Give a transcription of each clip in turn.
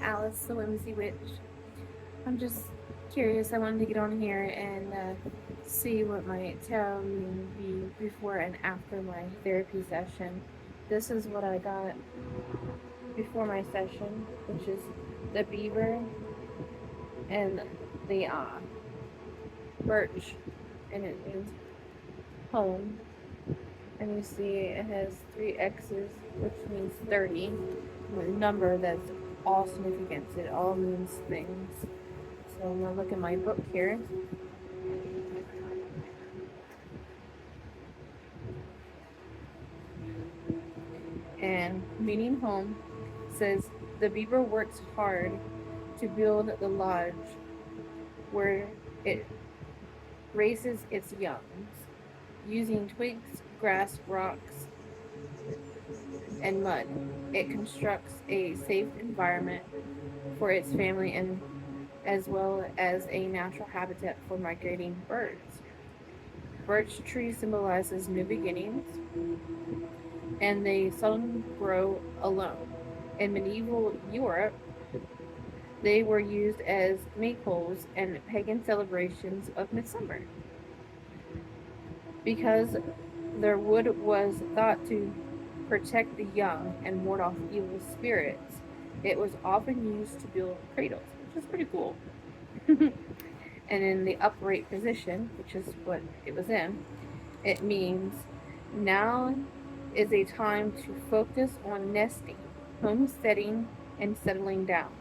Alice, the Whimsy Witch. I'm just curious. I wanted to get on here and see what my tarot reading would be before and after my therapy session. This is what I got before my session, which is the beaver and the birch, and it means home. And you see it has three X's, which means 30, a number that's all significance. It all means things. So I'm gonna look at my book here. And meaning home says the beaver works hard to build the lodge where it raises its youngs, using twigs, grass, rocks, and mud. It constructs a safe environment for its family and as well as a natural habitat for migrating birds. Birch tree symbolizes new beginnings, and they seldom grow alone. In medieval Europe, they were used as maypoles in pagan celebrations of midsummer. Because their wood was thought to protect the young and ward off evil spirits, it was often used to build cradles, which is pretty cool. And in the upright position, which is what it was in, it means now is a time to focus on nesting, homesteading, and settling down.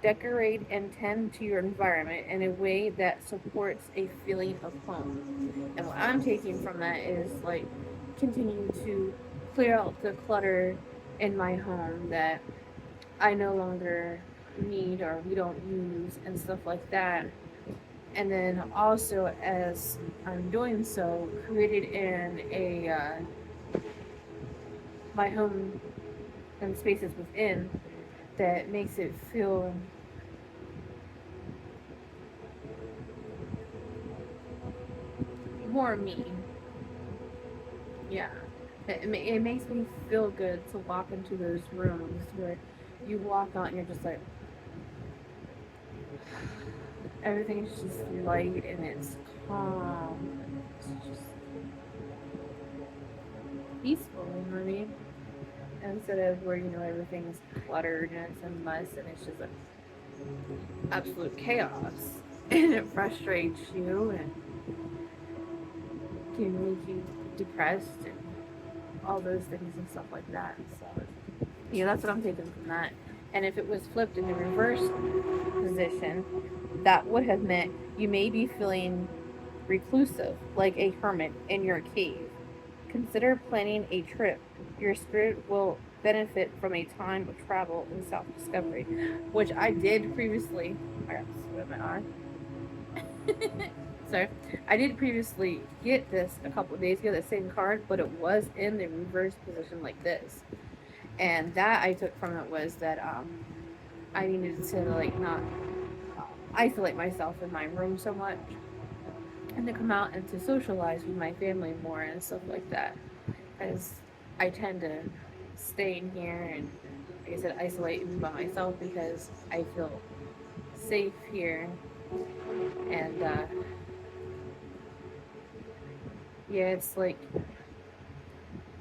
Decorate and tend to your environment in a way that supports a feeling of home. And what I'm taking from that is like continuing to clear out the clutter in my home that I no longer need or we don't use and stuff like that. And then also, as I'm doing so, created in my home and spaces within that makes it feel more me. Yeah. It makes me feel good to walk into those rooms where you walk out and you're just like, everything's just light and it's calm. It's just peaceful, you know what I mean? Instead of where, everything's cluttered and it's a mess and it's just like absolute chaos. And it frustrates you and can make you depressed and all those things and stuff like that. So, yeah, that's what I'm taking from that. And if it was flipped in the reverse position, that would have meant you may be feeling reclusive, like a hermit in your cave. Consider planning a trip. Your spirit will benefit from a time of travel and self discovery, which I did previously. I got sweat in my eye. So I did previously get this a couple of days ago, the same card, but it was in the reverse position like this. And that I took from it was that I needed to like not isolate myself in my room so much and to come out and to socialize with my family more and stuff like that. Because I tend to stay in here and, like I said, isolate by myself because I feel safe here. And yeah, it's like,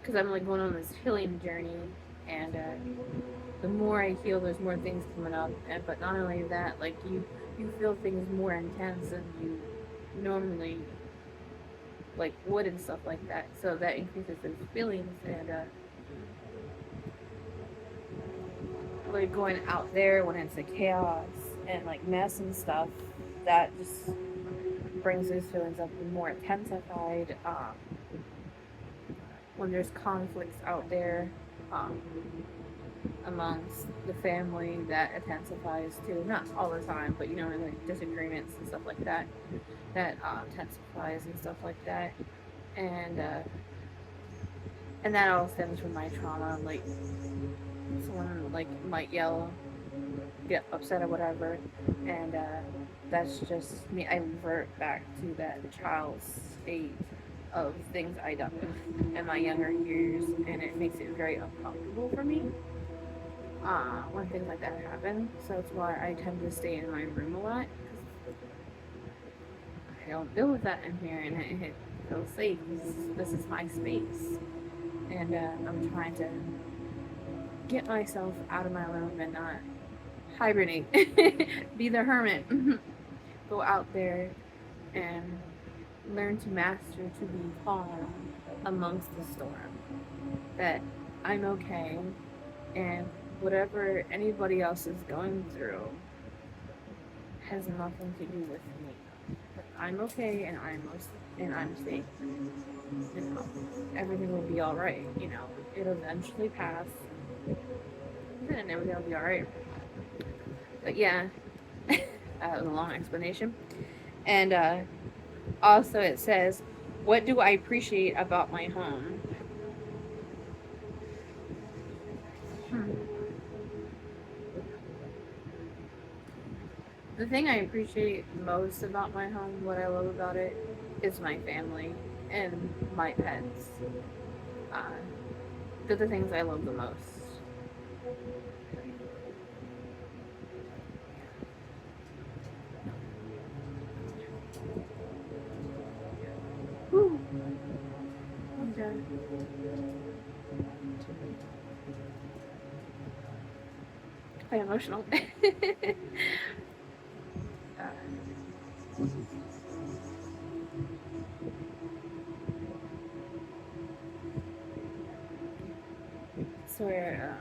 because I'm like going on this healing journey, and the more I heal, there's more things coming up. And but not only that, like you feel things more intense than you normally like would and stuff like that. So that increases those feelings and like going out there when it's a chaos and like mess and stuff, that just brings those feelings up and more intensified. When there's conflicts out there um, amongst the family, that intensifies too. Not all the time, but like disagreements and stuff like that, that intensifies and stuff like that. And and that all stems from my trauma. Like someone like might yell, get upset or whatever, and that's just me. I revert back to that child's state of things I done in my younger years, and it makes it very uncomfortable for me. when things like that happen. So that's why I tend to stay in my room a lot. I don't deal with that in here, and it feels safe. This is my space, and I'm trying to get myself out of my room and not hibernate, be the hermit, go out there and learn to master to be calm amongst the storm. That I'm okay, and whatever anybody else is going through has nothing to do with me. But I'm okay, and I'm safe. You know, everything will be all right. You know, it'll eventually pass, and everything will be all right. But yeah, that was a long explanation. And also, it says, "What do I appreciate about my home?" The thing I appreciate most about my home, what I love about it, is my family and my pets. Uh, they're the things I love the most. Whew. I'm done. Quite emotional. Swear,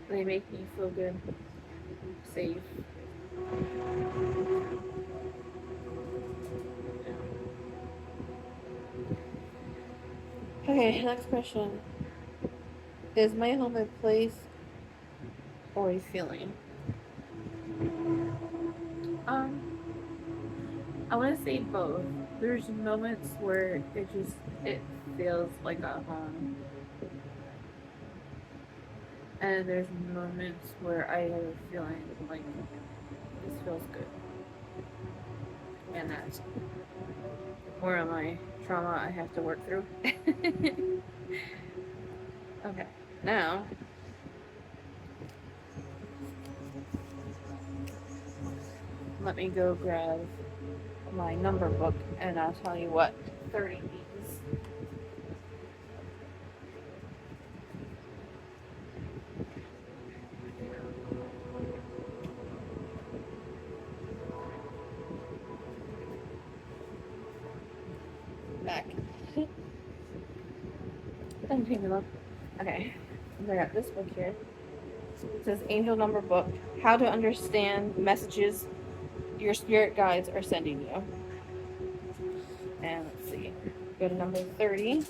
they make me feel good, safe. Okay, next question. Is my home a place or a feeling? Um, I want to say both. There's moments where it feels like a home, and there's moments where I have a feeling like this feels good, and that's more of my trauma I have to work through. Okay, now let me go grab my number book, and I'll tell you what 30 means. Back. Thank you, love. Okay, I got this book here. It says Angel Number Book: How to Understand Messages Your Spirit Guides Are Sending You. And let's see, go to number 30.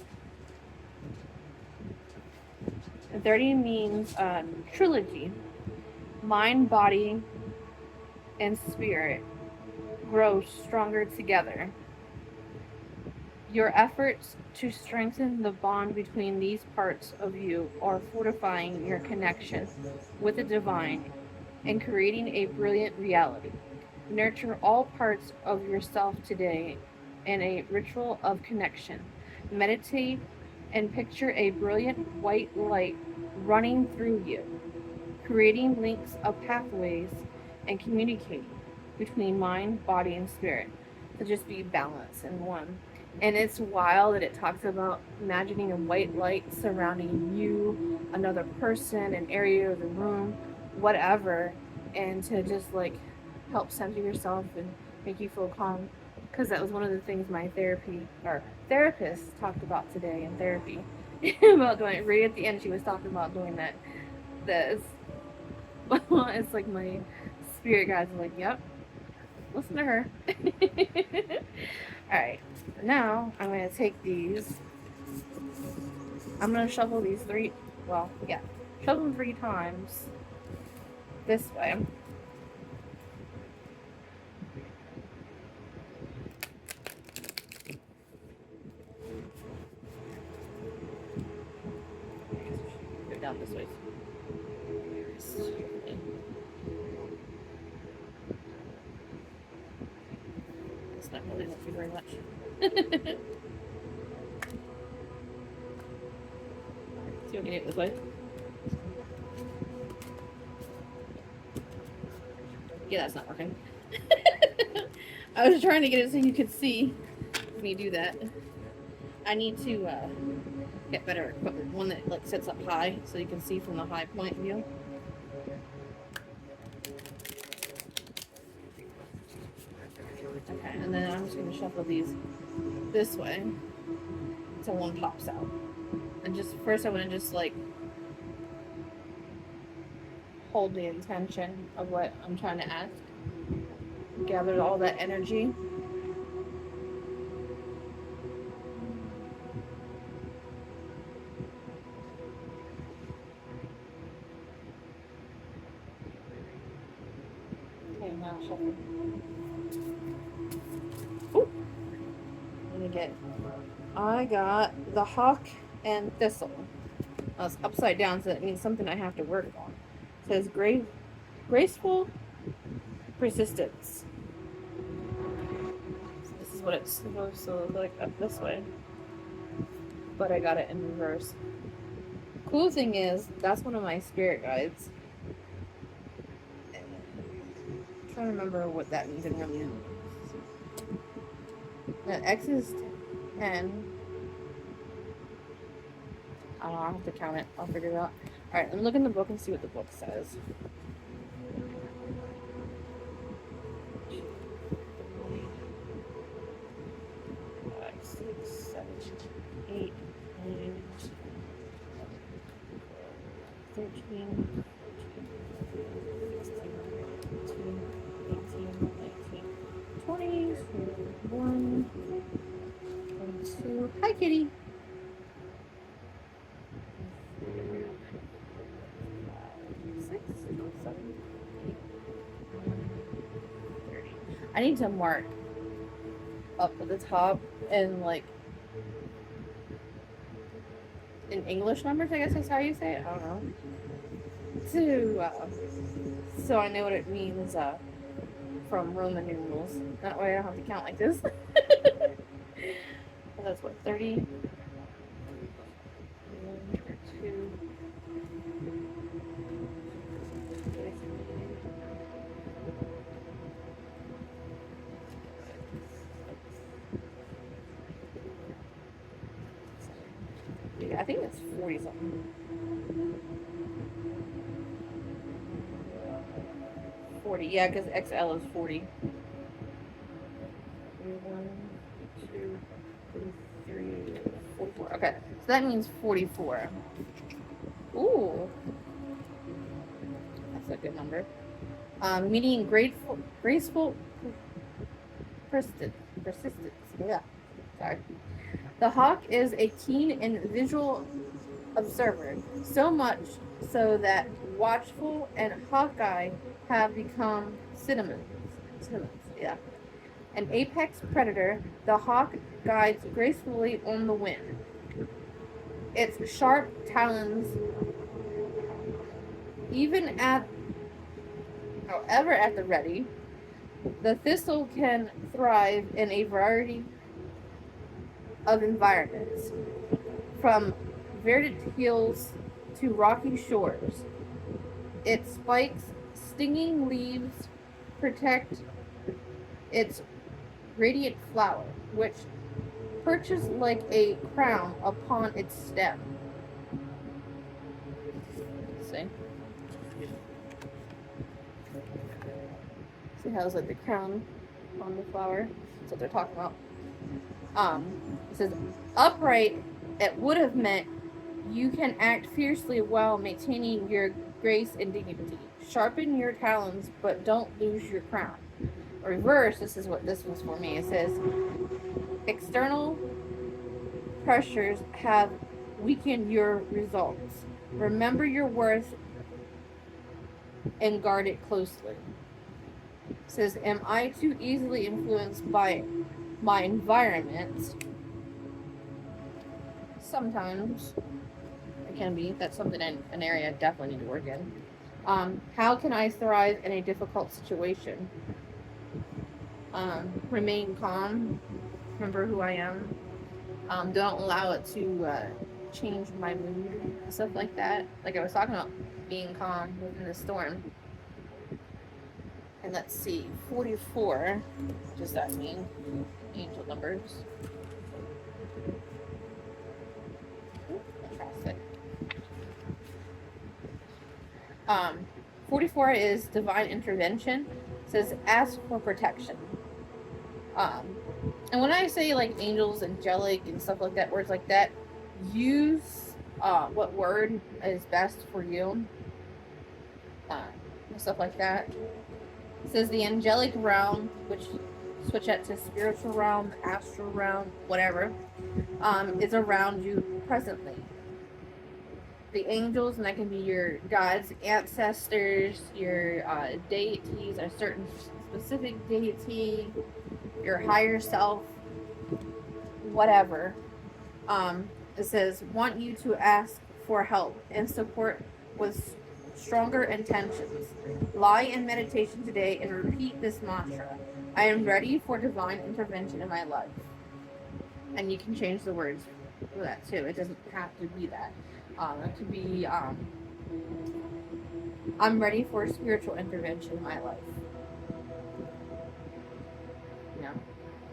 And 30 means trilogy. Mind, body, and spirit grow stronger together. Your efforts to strengthen the bond between these parts of you are fortifying your connection with the divine and creating a brilliant reality. Nurture all parts of yourself today in a ritual of connection. Meditate and picture a brilliant white light running through you, creating links of pathways and communicating between mind, body, and spirit to just be balanced in one. And it's wild that it talks about imagining a white light surrounding you, another person, an area of the room, whatever, and to just like help center yourself and make you feel calm. Because that was one of the things my therapist talked about today in therapy about doing it. Right at the end, she was talking about doing that. This, it's like my spirit guides are like, "Yep, listen to her." All right. Now I'm going to take these. I'm going to shuffle these shuffle them 3 times this way. Go down this way. It's not really helping very much. See, we can do it this way. Yeah, that's not working. I was trying to get it so you could see me do that. I need to get better equipment. One that like sits up high so you can see from the high point view. Okay, and then I'm just gonna shuffle these this way until one pops out. And just first I want to just like hold the intention of what I'm trying to ask. Gather all that energy. Okay, now shuffle. Ooh. Let me get. I got the hawk and thistle. It's upside down, so that means something I have to work on. It says graceful persistence. So this is what it's supposed to look like up this way. But I got it in reverse. Cool thing is, that's one of my spirit guides. I'm trying to remember what that means in really. X is 10. I don't know, I'll have to count it. I'll figure it out. Alright, let me look in the book and see what the book says. Five, 6, 7, 8, 9, 13, 16, 18, 19, 20, 21, 22. Hi, kitty. 6, 7, 8, 9, 30. I need to mark up at the top and like in English numbers, I guess that's how you say it. I don't know. So I know what it means from Roman numerals. That way I don't have to count like this. That's what, 30? 1, 2. I think it's 40 something. 40, yeah, because XL is 40. 1, 2, 3, 44. Okay, so that means 44. Ooh, that's a good number. Meaning graceful persistence. Yeah, sorry. The hawk is a keen and visual observer, so much so that watchful and hawkeye have become synonyms. Yeah. An apex predator, the hawk guides gracefully on the wind. Its sharp talons, however at the ready, the thistle can thrive in a variety of environments, from verdant hills to rocky shores. Its spikes, stinging leaves protect its radiant flower, which perches like a crown upon its stem. See? See how it's like the crown on the flower? That's what they're talking about. It says, upright, it would have meant you can act fiercely while maintaining your grace and dignity. Sharpen your talons, but don't lose your crown. Reverse, this is what this one's for me. It says, external pressures have weakened your results. Remember your worth and guard it closely. It says, am I too easily influenced by my environment? Sometimes it can be. That's something in an area I definitely need to work in. How can I thrive in a difficult situation? Remain calm. Remember who I am. Don't allow it to change my mood, stuff like that. Like I was talking about being calm within the storm. And let's see, 44. What does that mean? Angel numbers. Traffic. 44 is divine intervention. It says ask for protection. And when I say like angels, angelic, and stuff like that, words like that, use what word is best for you. And stuff like that. It says the angelic realm, which switch that to spiritual realm, astral realm, whatever, is around you presently. The angels, and that can be your God's ancestors, your deities, a certain specific deity, your higher self, whatever. It says, want you to ask for help and support with stronger intentions. Lie in meditation today and repeat this mantra. I am ready for divine intervention in my life. And you can change the words for that too. It doesn't have to be that. It could be, I'm ready for spiritual intervention in my life. You know,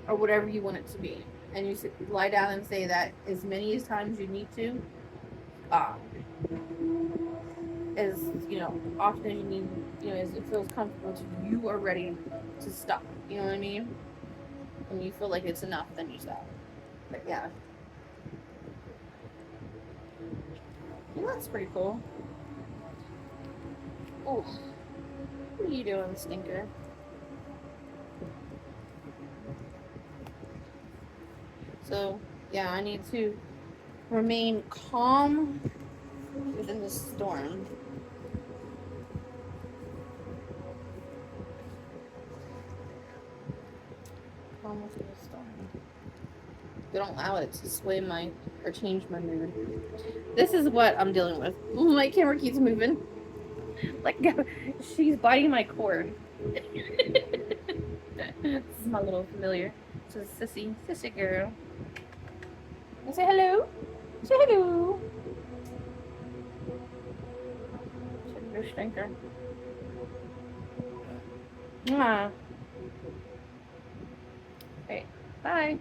or whatever you want it to be. And you lie down and say that as many as times you need to. As often as you need, as it feels comfortable to you, you are ready to stop. You know what I mean? When you feel like it's enough, then you stop. But yeah. Well, that's pretty cool. Oh, what are you doing, stinker? So, yeah, I need to remain calm within the storm. Calm within the storm. Don't allow it to sway or change my mood. This is what I'm dealing with. My camera keeps moving. Like, she's biting my cord. This is my little familiar. This is Sissy girl. Say hello. Say hello. Sugar stinker. Mwah. Okay, bye.